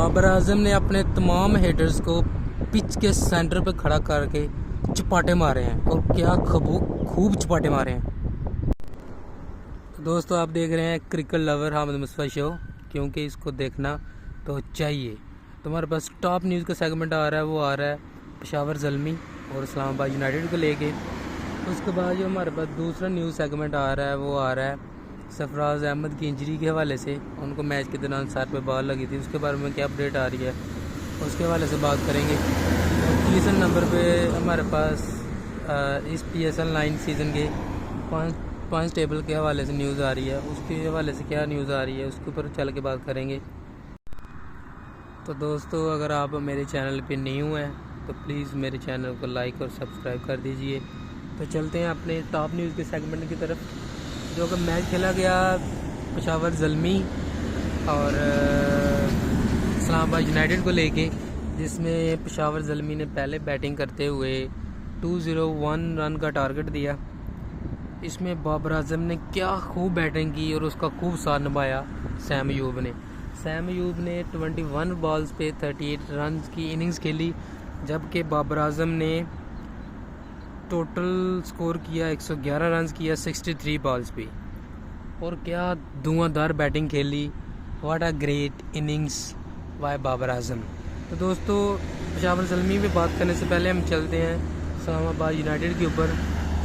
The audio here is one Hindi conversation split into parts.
बाबर आजम ने अपने तमाम हेडर्स को पिच के सेंटर पर खड़ा करके चपाटे मारे हैं और क्या खूब चपाटे मारे हैं। तो दोस्तों आप देख रहे हैं cricket lover Hamid Mustafa show, क्योंकि इसको देखना तो चाहिए। तो हमारे पास टॉप न्यूज़ का सेगमेंट आ रहा है, वो आ रहा है पेशावर ज़ल्मी और इस्लामाबाद यूनाइटेड को लेके। उसके बाद जो हमारे पास दूसरा न्यूज़ सेगमेंट आ रहा है, वो आ रहा है सरफराज अहमद की इंजरी के हवाले से। उनको मैच के दौरान सर पे बॉल लगी थी, उसके बारे में क्या अपडेट आ रही है उसके हवाले से बात करेंगे। और तीसरे नंबर पे हमारे पास इस PSL 9 सीज़न के पाँच टेबल के हवाले से न्यूज़ आ रही है, उसके हवाले से क्या न्यूज़ आ रही है उसके ऊपर चल के बात करेंगे। तो दोस्तों अगर आप मेरे चैनल पे न्यू हैं तो प्लीज़ मेरे चैनल को लाइक और सब्सक्राइब कर दीजिए। तो चलते हैं अपने टॉप न्यूज़ के सेगमेंट की तरफ। जो कि मैच खेला गया पेशावर ज़ल्मी और इस्लामाबाद यूनाइटेड को लेके, जिसमें पेशावर ज़ल्मी ने पहले बैटिंग करते हुए 201 रन का टारगेट दिया। इसमें बाबर आजम ने क्या खूब बैटिंग की और उसका खूब साथ निभाया सैम अयूब ने 21 बॉल्स पे 38 रन की इनिंग्स खेली, जबकि बाबर आजम ने टोटल स्कोर किया 111 रन किया 63 बॉल्स पे। और क्या धुआंधार बैटिंग खेली, what a great innings by Babar Azam. तो दोस्तों पेशावर ज़ल्मी पे बात करने से पहले हम चलते हैं इस्लामाबाद यूनाइटेड के ऊपर।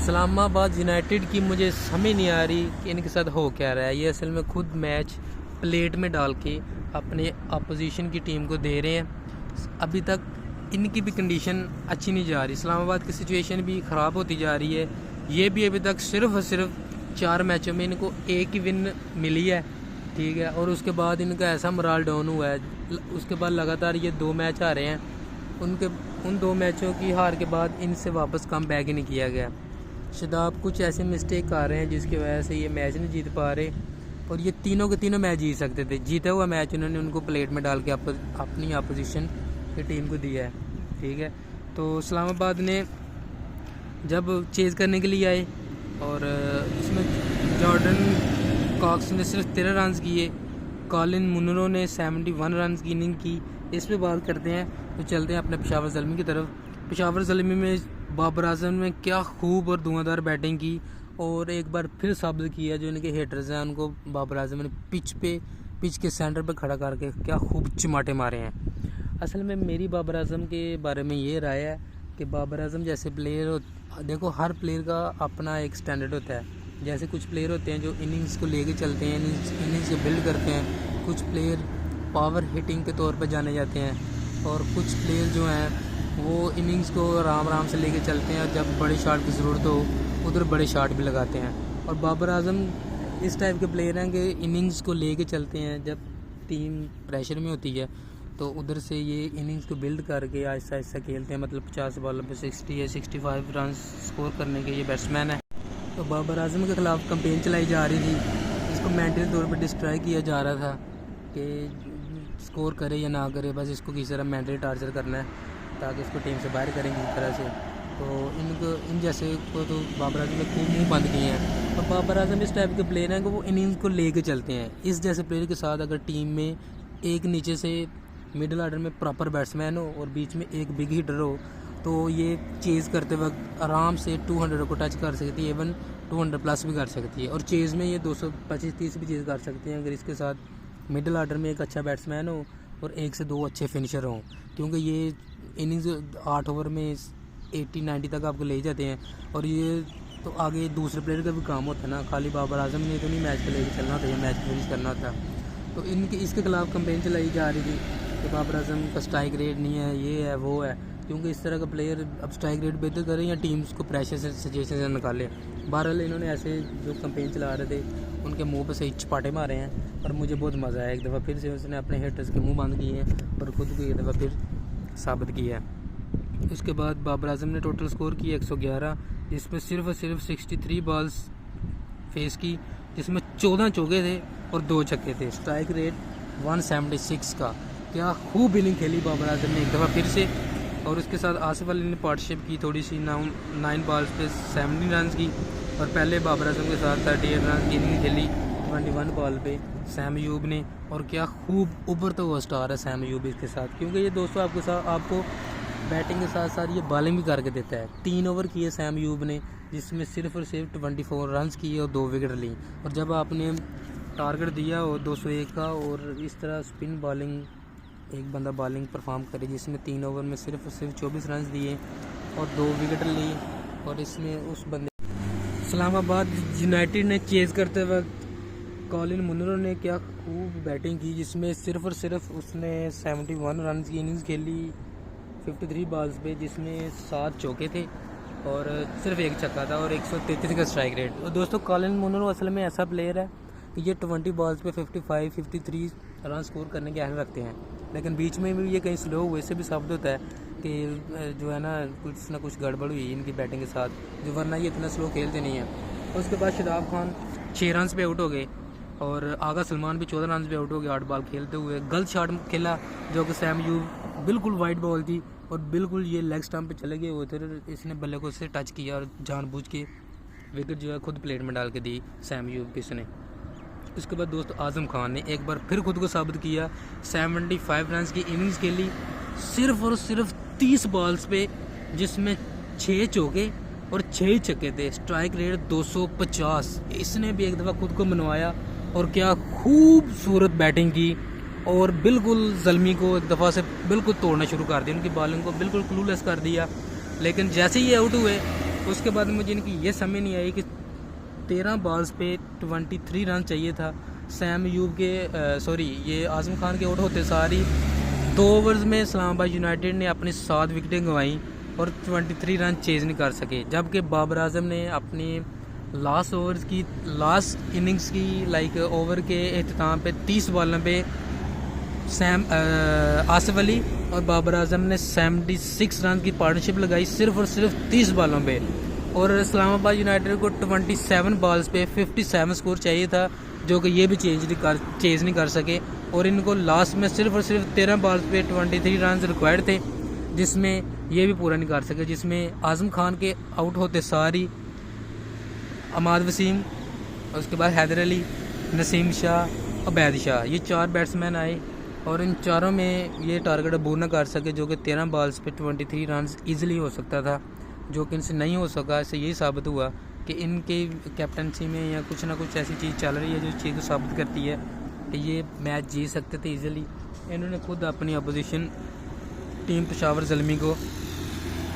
इस्लामाबाद यूनाइटेड की मुझे समझ नहीं आ रही कि इनके साथ हो क्या रहा है। ये असल में खुद मैच प्लेट में डाल के अपने अपोजिशन की टीम को दे रहे हैं। अभी तक इनकी भी कंडीशन अच्छी नहीं जा रही, इस्लामाबाद की सिचुएशन भी ख़राब होती जा रही है। ये भी अभी तक सिर्फ और सिर्फ 4 मैचों में इनको एक ही विन मिली है, ठीक है। और उसके बाद इनका ऐसा मोराल डाउन हुआ है, उसके बाद लगातार ये 2 मैच आ रहे हैं। उन 2 मैचों की हार के बाद इनसे वापस कम बैक ही नहीं किया गया। शादाब कुछ ऐसे मिस्टेक आ रहे हैं जिसकी वजह से ये मैच नहीं जीत पा रहे, और ये तीनों के तीनों मैच जीत सकते थे। जीता हुआ मैच उन्होंने उनको प्लेट में डाल के अपनी अपोजिशन की टीम को दिया है, ठीक है। तो इस्लामाबाद ने जब चेज़ करने के लिए आए और इसमें जॉर्डन कॉक्स ने सिर्फ 13 रन किए, कॉलिन मुनरो ने 71 रन की इनिंग की। इस पर बात करते हैं तो चलते हैं अपने पेशावर ज़ल्मी की तरफ। पेशावर ज़ल्मी में बाबर आजम ने क्या खूब और धुआंधार बैटिंग की और एक बार फिर साबित किया जो इनके हेटर्स हैं उनको बाबर आजम ने पिच के सेंटर पर खड़ा करके क्या खूब चिमाटे मारे हैं। असल में मेरी बाबर आजम के बारे में ये राय है कि बाबर आजम जैसे प्लेयर देखो, हर प्लेयर का अपना एक स्टैंडर्ड होता है। जैसे कुछ प्लेयर होते हैं जो इनिंग्स को लेके चलते हैं, इनिंग्स को बिल्ड करते हैं। कुछ प्लेयर पावर हिटिंग के तौर पर जाने जाते हैं, और कुछ प्लेयर जो हैं वो इनिंग्स को आराम से लेके चलते हैं, जब बड़े शॉट की ज़रूरत हो उधर बड़े शॉट भी लगाते हैं। और बाबर आजम इस टाइप के प्लेयर हैं कि इनिंग्स को लेके चलते हैं, जब टीम प्रेशर में होती है तो उधर से ये इनिंग्स को बिल्ड करके आहिस्ता आहिस्ता खेलते हैं। मतलब 50 बॉलों पे 60 या 65 रन स्कोर करने के ये बैट्समैन है। तो बाबर आजम के ख़िलाफ़ कंपेन चलाई जा रही थी, इसको मेंटली तौर पर डिस्ट्रॉय किया जा रहा था कि स्कोर करे या ना करे, बस इसको किसी तरह मेंटली टार्चर करना है ताकि इसको टीम से बाहर करेंगे इस तरह से। तो इन जैसे को तो बाबर आजम ने खूब मुँह बंद किए हैं। और बाबर आजम इस टाइप के प्लेयर हैं कि वो इनिंग्स को लेके चलते हैं। इस जैसे प्लेयर के साथ अगर टीम में एक नीचे से मिडिल ऑर्डर में प्रॉपर बैट्समैन हो और बीच में एक बिग हिटर हो, तो ये चेज़ करते वक्त आराम से 200 को टच कर सकती है, इवन 200 प्लस भी कर सकती है। और चेज़ में ये 225-30 भी चेज़ कर सकती हैं अगर इसके साथ मिडिल ऑर्डर में एक अच्छा बैट्समैन हो और 1 से 2 अच्छे फिनिशर हों, क्योंकि ये इनिंग्स 8 ओवर में 80-90 तक आपको ले जाते हैं। और ये तो आगे दूसरे प्लेयर का भी काम होता है ना, खाली बाबर आजम ने तो नहीं मैच को लेकर चलना होता है, मैच फिनिश करना होता है। तो इसके खिलाफ़ कंपेन चलाई जा रही थी कि बाबर आजम का स्ट्राइक रेट नहीं है, ये है वो है, क्योंकि इस तरह का प्लेयर अब स्ट्राइक रेट बेहतर करें या टीम्स को प्रेशर से सिचुएशन से निकाले। बहरहाल इन्होंने ऐसे जो कंपेन चला रहे थे उनके मुंह पे सही चपाटे मारे हैं और मुझे बहुत मज़ा आया। एक दफ़ा फिर से उसने अपने हेटर्स के मुंह बंद किए हैं और ख़ुद को एक दफ़ा फिर साबित किया है। उसके बाद बाबर आजम ने टोटल स्कोर किया 111, जिसमें सिर्फ और सिर्फ 63 बॉल्स फेस की, जिसमें 14 चौके थे और 2 छक्के थे। स्ट्राइक रेट 176 का। क्या खूब इनिंग खेली बाबर आजम ने एक दफ़ा फिर से। और उसके साथ आसिफ अली ने पार्टनरशिप की थोड़ी सी, 9 बॉल्स पे 70 रन की। और पहले बाबर आजम के साथ 38 रन की इनिंग खेली 21 बॉल पे। सैम अयूब ने। और क्या खूब उभरता हुआ स्टार है सैम अयूब इसके साथ, क्योंकि ये दोस्तों आपको बैटिंग के साथ साथ ये बॉलिंग भी करके देता है। 3 ओवर किए सैम अयूब ने, जिसमें सिर्फ और सिर्फ 24 रन किए और 2 विकेट ली। और जब आपने टारगेट दिया हो 201 का, और इस तरह स्पिन बॉलिंग एक बंदा बॉलिंग परफॉर्म करे जिसमें 3 ओवर में सिर्फ और सिर्फ 24 रन दिए और 2 विकेट ली, और इसमें उस बंदे इस्लामाबाद यूनाइटेड ने चेज़ करते वक्त कॉलिन मुनरो ने क्या खूब बैटिंग की, जिसमें सिर्फ और सिर्फ उसने 71 रन की इनिंग्स खेली 53 बॉल्स पे, जिसमें 7 चौके थे और सिर्फ 1 छक्का था और 133 का स्ट्राइक रेट। और दोस्तों कॉलिन मुनरो असल में ऐसा प्लेयर है कि ये 20 बॉल्स पे 55 53 रन स्कोर करने के अहल रखते हैं, लेकिन बीच में भी ये कहीं स्लो हुए से भी साबित होता है कि जो है ना कुछ गड़बड़ हुई इनकी बैटिंग के साथ, जो वरना ये इतना स्लो खेलते नहीं हैं। और उसके बाद शादाब खान 6 रन पे आउट हो गए और आगा सलमान भी 14 रन पे आउट हो गए 8 बॉल खेलते हुए। गलत शॉट खेला जो कि सैम अयूब बिल्कुल वाइड बॉल थी और बिल्कुल ये लेग स्टंप पे चले गए हुए थे, इसने बल्ले को उससे टच किया और जानबूझ के विकेट जो है खुद प्लेट में डाल के दी सैम अयूब किसने। उसके बाद दोस्त आज़म खान ने एक बार फिर खुद को साबित किया, 75 रन की इनिंग्स खेली सिर्फ और सिर्फ 30 बॉल्स पे, जिसमें 6 चौके और 6 छक्के थे, स्ट्राइक रेट 250। इसने भी एक दफ़ा खुद को मनवाया और क्या खूबसूरत बैटिंग की और बिल्कुल ज़ल्मी को एक दफ़ा से बिल्कुल तोड़ना शुरू कर दिया, उनकी बॉलिंग को बिल्कुल क्लूलेस कर दिया। लेकिन जैसे ही आउट हुए उसके बाद मुझे इनकी ये समझ नहीं आई कि 13 बॉल्स पे 23 रन चाहिए था सैम अयूब के ये आज़म खान के आउट होते सारी 2 ओवर्स में इस्लामाबाद यूनाइटेड ने अपनी 7 विकेटें गंवाई और 23 रन चेज़ नहीं कर सके, जबकि बाबर आजम ने अपनी लास्ट इनिंग्स की ओवर के अख्ताम पे 30 बॉलों पे आसिफ अली और बाबर आजम ने 76 रन की पार्टनरशिप लगाई सिर्फ और सिर्फ 30 बॉलों पे। और इस्लामाबाद यूनाइटेड को 27 बॉल्स पे 57 स्कोर चाहिए था, जो कि ये भी चेज़ नहीं कर सके। और इनको लास्ट में सिर्फ और सिर्फ 13 बॉल्स पे 23 रन रिक्वायर्ड थे, जिसमें ये भी पूरा नहीं कर सके, जिसमें आज़म खान के आउट होते सारी अमाद वसीम, उसके बाद हैदर अली, नसीम शाह, अबैद शाह, ये 4 बैट्समैन आए और इन चारों में ये टारगेट अबूर न कर सके, जो कि 13 बॉल्स पे 23 रन ईज़िली हो सकता था, जो कि इनसे नहीं हो सका। इससे यही साबित हुआ कि इनके कैप्टनसी में या कुछ ना कुछ ऐसी चीज़ चल रही है जो चीज़ को साबित करती है कि ये मैच जीत सकते थे ईज़िली। इन्होंने खुद अपनी अपोजिशन टीम पेशावर ज़ल्मी को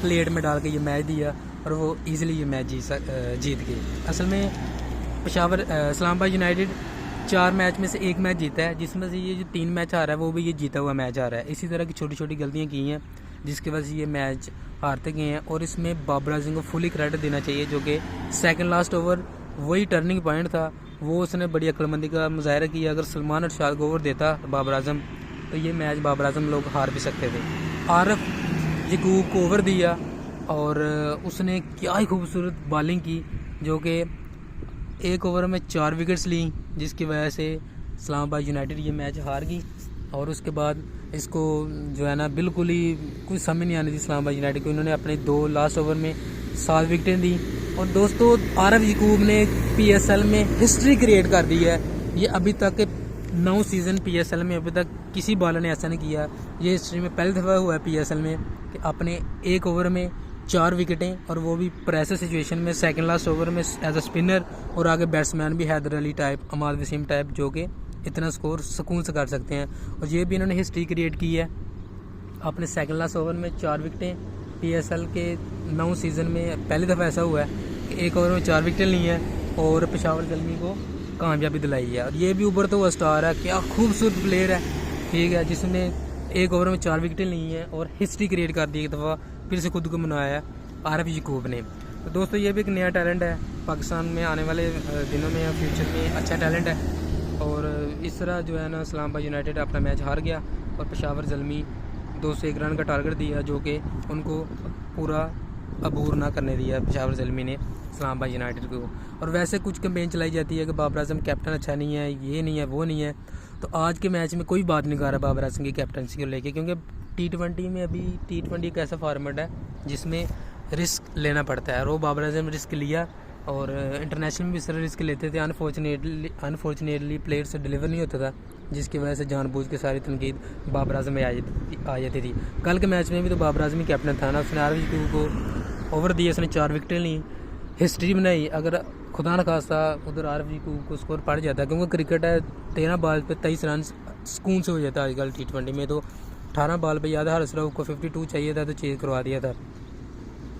प्लेट में डाल के ये मैच दिया और वो ईज़िली ये मैच जीत गए। असल में पेशावर इस्लामाबाद यूनाइटेड 4 मैच में से 1 मैच जीता है, जिसमें से ये जो 3 मैच आ रहा है वो भी ये जीता हुआ मैच आ रहा है। इसी तरह की छोटी छोटी गलतियाँ की हैं जिसकी वजह से ये मैच हारते गए हैं। और इसमें बाबर आजम को फुली क्रेडिट देना चाहिए, जो कि सेकंड लास्ट ओवर वही टर्निंग पॉइंट था, वो उसने बड़ी अक्लमंदी का मुजाहरा किया। अगर सलमान अरशाद को ओवर देता बाबर आजम तो ये मैच बाबर आजम लोग हार भी सकते थे। आरफ यकूब को ओवर दिया और उसने क्या ही खूबसूरत बॉलिंग की, जो कि 1 ओवर में 4 विकेट्स ली, जिसकी वजह से इस्लामाबाद यूनाइटेड ये मैच हार गई। और उसके बाद इसको जो है ना बिल्कुल ही कुछ समझ नहीं आनी थी इस्लामाबाद यूनाइटेड को, इन्होंने अपने 2 लास्ट ओवर में 7 विकेटें दी। और दोस्तों आरफ यकूब ने PSL में हिस्ट्री क्रिएट कर दी है। ये अभी तक 9 सीज़न PSL में अभी तक किसी बॉलर ने ऐसा नहीं किया। ये हिस्ट्री में पहली दफ़ा हुआ है PSL में कि अपने 1 ओवर में 4 विकेटें, और वो भी प्रेशर सिचुएशन में सेकंड लास्ट ओवर में एज अ स्पिनर, और आगे बैट्समैन भी हैदर अली टाइप, अमाद वसीम टाइप, जो कि इतना स्कोर सुकून से कर सकते हैं। और ये भी इन्होंने हिस्ट्री क्रिएट की है, अपने सेकंड लास्ट ओवर में 4 विकेटें। PSL के 9 सीज़न में पहली दफ़ा ऐसा हुआ है कि 1 ओवर में 4 विकेटें ली हैं और पेशावर ज़ल्मी को कामयाबी दिलाई है। और ये भी उभरता हुआ स्टार है, क्या खूबसूरत प्लेयर है, ठीक है, जिसने 1 ओवर में 4 विकेटें ली हैं और हिस्ट्री क्रिएट कर दी एक दफ़ा फिर से खुद को मनाया है आरफ यकूब ने। तो दोस्तों ये भी एक नया टैलेंट है, पाकिस्तान में आने वाले दिनों में या फ्यूचर में अच्छा टैलेंट है। और इस तरह जो है ना इस्लामाबाद यूनाइटेड अपना मैच हार गया और पेशावर ज़ल्मी 201 रन का टारगेट दिया, जो कि उनको पूरा अबूर ना करने दिया पेशावर ज़ल्मी ने इस्लामाबाद यूनाइटेड को। और वैसे कुछ कैंपेन चलाई जाती है कि बाबर आजम कैप्टन अच्छा नहीं है, ये नहीं है, वो नहीं है। तो आज के मैच में कोई बात नहीं कर रहा बाबर आजम की कैप्टनसी को लेके, क्योंकि T20 में अभी T20 एक ऐसा फॉर्मेट है जिसमें रिस्क लेना पड़ता है, और वो बाबर आजम रिस्क लिया और इंटरनेशनल में भी सर रिस्क लेते थे। अनफॉर्चुनेटली प्लेयर से डिलीवर नहीं होता था, जिसकी वजह से जानबूझ के सारी तनकीद बाबर आजम में आ जाती थी। कल के मैच में भी तो बाबर आजम ही कैप्टन था ना, उसने आरवी को ओवर दिए, उसने 4 विकेटें ली, हिस्ट्री बनाई। अगर खुदा न खास्ता उधर आरवी को स्कोर पड़ जाता है, क्योंकि क्रिकेट है 13 बॉल पे 23 रन सुकून से हो जाता है आजकल। T20 में तो 18 बॉल पे याद है हारिस रऊफ को 52 चाहिए था तो चेज करवा दिया था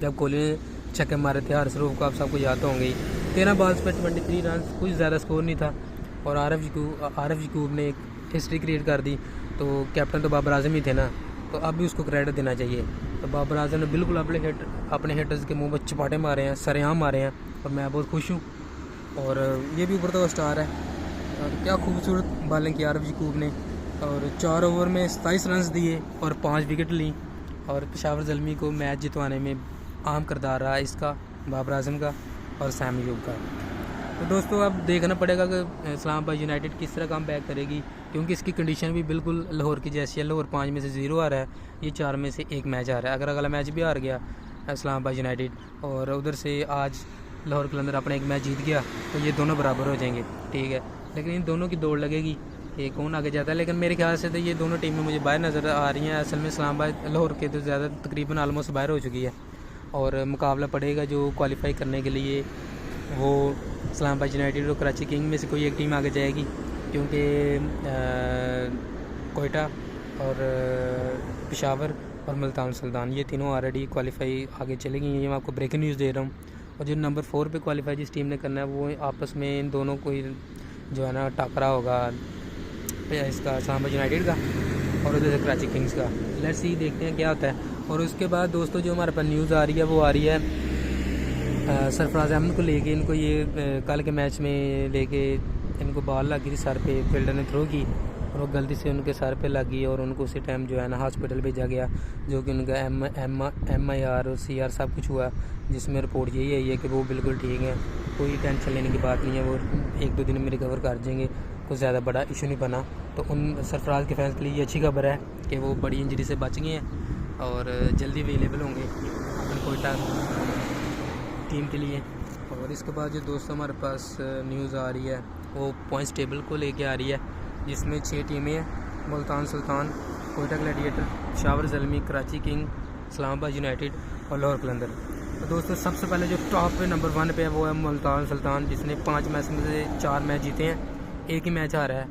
जब कोहली ने छक्के मारे थे हारिस रऊफ को, आप सबको याद तो होंगे ही। 13 बॉल्स पे 23 रन, कुछ ज़्यादा स्कोर नहीं था और आरव यकूब ने एक हिस्ट्री क्रिएट कर दी। तो कैप्टन तो बाबर आजम ही थे ना, तो अब भी उसको क्रेडिट देना चाहिए। तो बाबर आजम ने बिल्कुल अपने हिटर्स के मुंह पर चपाटे मारे हैं, सरेआम मारे हैं और मैं बहुत खुश हूँ। और ये भी ऊपर तो स्टार है और क्या खूबसूरत बॉलिंग की आरव यकूब ने, और 4 ओवर में 27 रन दिए और 5 विकेट ली। और पेशावर ज़ल्मी को मैच जितवाने में अहम किरदार रहा इसका, बाबर आजम का और सैम अयूब का। तो दोस्तों अब देखना पड़ेगा कि इस्लामाबाद यूनाइटेड किस तरह कम बैक करेगी, क्योंकि इसकी कंडीशन भी बिल्कुल लाहौर की जैसी है। लाहौर 5 में से 0 आ रहा है, ये 4 में से 1 मैच आ रहा है। अगर अगला मैच भी हार गया इस्लामाबाद यूनाइटेड और उधर से आज लाहौर कलंदर अपना एक मैच जीत गया तो ये दोनों बराबर हो जाएंगे, ठीक है। लेकिन इन दोनों की दौड़ लगेगी कि कौन आगे जाता है। लेकिन मेरे ख्याल से तो ये दोनों टीमें मुझे बाहर नज़र आ रही हैं। असल में इस्लामाबाद लाहौर के तो ज़्यादा तकरीबन आलमोस्ट बाहर हो चुकी है और मुकाबला पड़ेगा जो क्वालिफाई करने के लिए, वो इस्लामाबाद यूनाइटेड और कराची किंग में से कोई एक टीम आगे जाएगी, क्योंकि कोयटा और पेशावर और मुल्तान सुल्तान ये तीनों ऑलरेडी क्वालिफाई आगे चली गई हैं। ये मैं आपको ब्रेकिंग न्यूज़ दे रहा हूँ। और जो नंबर 4 पे क्वालिफाई जिस टीम ने करना है वो आपस में इन दोनों को जो है ना टाकरा होगा, इसका इस्लामाबाद यूनाइटेड का और उधर से कराची किंग्स का। लेट्स सी, देखते हैं क्या होता है। और उसके बाद दोस्तों जो हमारे पास न्यूज़ आ रही है वो आ रही है सरफराज अहमद को लेके। इनको ये कल के मैच में लेके इनको बॉल लग गई थी सर पे, फील्डर ने थ्रो की और वो गलती से उनके सर पे लग गई और उनको उसी टाइम जो है ना हॉस्पिटल भेजा गया, जो कि उनका MIR और CR सब कुछ हुआ, जिसमें रिपोर्ट यही आई है कि वो बिल्कुल ठीक है, कोई टेंशन लेने की बात नहीं है, वो 1-2 दिन में रिकवर कर जाएंगे, कुछ ज़्यादा बड़ा इशू नहीं बना। तो उन सरफराज के फैंस के लिए ये अच्छी खबर है कि वो बड़ी इंजरी से बच गए हैं और जल्दी अवेलेबल होंगे अपनी कोयटा टीम के लिए। और इसके बाद जो दोस्तों हमारे पास न्यूज़ आ रही है वो पॉइंट्स टेबल को लेके आ रही है, जिसमें 6 टीमें हैं, Multan Sultan, Quetta gladiator, Peshawar Zalmi, Karachi king, Islamabad united और लाहौर कलंदर। तो दोस्तों सबसे पहले जो टॉप पे नंबर 1 पे है वो है मुल्तान सुल्तान, जिसने 5 मैच में से 4 मैच जीते हैं, एक ही मैच हारा है,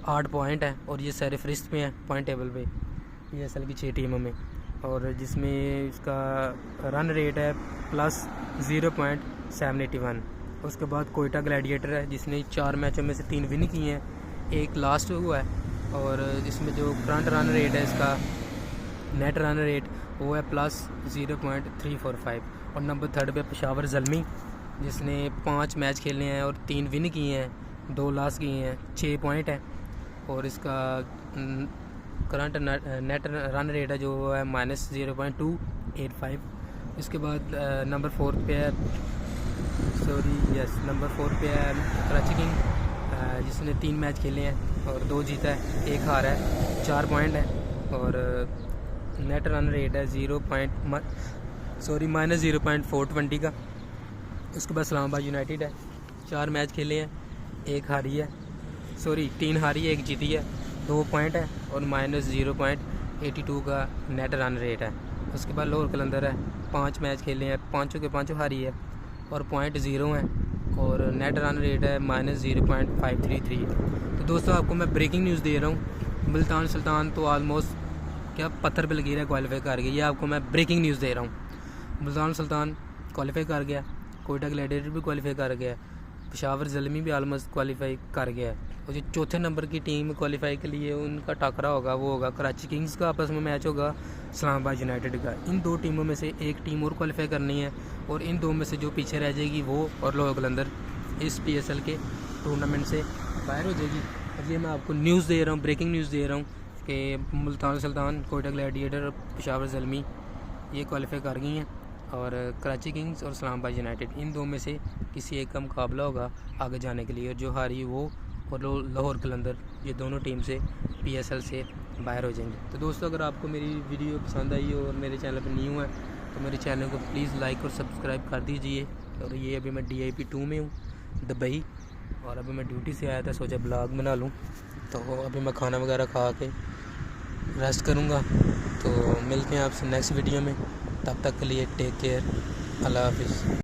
8 पॉइंट है और ये सर फहरिस्त पे है पॉइंट टेबल पे PSL की 6 टीमों में। और जिसमें इसका रन रेट है +0.781। उसके बाद कोयटा ग्लैडिएटर है जिसने 4 मैचों में से 3 विन किए हैं, एक लास्ट हुआ है। और इसमें जो करंट रन रेट है इसका नेट रन रेट वो है +0.345। और नंबर 3 पे पेशावर ज़ल्मी, जिसने 5 मैच खेले हैं और 3 विन किए हैं, 2 लॉस किए हैं, 6 पॉइंट है। और इसका करंट नेट रन रेट है जो है -0.285। इसके बाद नंबर 4 पे है कराची किंग, जिसने 3 मैच खेले हैं और 2 जीता है, 1 हारा है, 4 पॉइंट है। और नेट रन रेट है -0.420 का। उसके बाद इस्लामाबाद यूनाइटेड है, 4 मैच खेले हैं, 3 हारी है, 1 जीती है, 2 पॉइंट है और -0.82 का नेट रन रेट है। उसके बाद लाहौर कलंदर है, 5 मैच खेले हैं, 5 के 5 हारी है और पॉइंट 0 है और नेट रन रेट है -0.533। तो दोस्तों आपको मैं ब्रेकिंग न्यूज़ दे रहा हूँ, मुल्तान सुल्तान तो ऑलमोस्ट क्या पत्थर पे लगी रहा है, क्वालिफाई कर गया। ये आपको मैं ब्रेकिंग न्यूज़ दे रहा हूँ, मुल्तान सुल्तान क्वालिफाई कर गया, कोयटा ग्लैडिएटर भी क्वालिफाई कर गया, पेशावर ज़ल्मी भी ऑलमोस्ट क्वालिफाई कर गया है। और जो चौथे नंबर की टीम क्वालिफाई के लिए उनका टाकरा होगा वो होगा कराची किंग्स का, आपस में मैच होगा इस्लामाबाद यूनाइटेड का। इन 2 टीमों में से एक टीम और क्वालिफाई करनी है और इन 2 में से जो पीछे रह जाएगी वो और लाहौर कलंदर इस PSL के टूर्नामेंट से बाहर हो जाएगी। और ये मैं आपको न्यूज़ दे रहा हूँ, ब्रेकिंग न्यूज़ दे रहा हूँ कि मुल्तान सुल्तान, कोयटा ग्लैडिएटर और पेशावर ज़ल्मी ये क्वालिफाई कर गई हैं और कराची किंग्स और इस्लामाबाद यूनाइटेड इन 2 में से किसी एक का मुकाबला होगा आगे जाने के लिए। और जो हारी वो और लाहौर कलंदर ये दोनों टीम से PSL से बाहर हो जाएंगे। तो दोस्तों अगर आपको मेरी वीडियो पसंद आई और मेरे चैनल पर न्यू है तो मेरे चैनल को प्लीज़ लाइक और सब्सक्राइब कर दीजिए। और ये अभी मैं DIP 2 में हूँ, दुबई। और अभी मैं ड्यूटी से आया था, सोचा ब्लॉग बना लूँ। तो अभी मैं खाना वगैरह खा के रेस्ट करूँगा। तो मिलते हैं आपसे नेक्स्ट वीडियो में, तब तक के लिए टेक केयर, अल्लाह हाफिज़।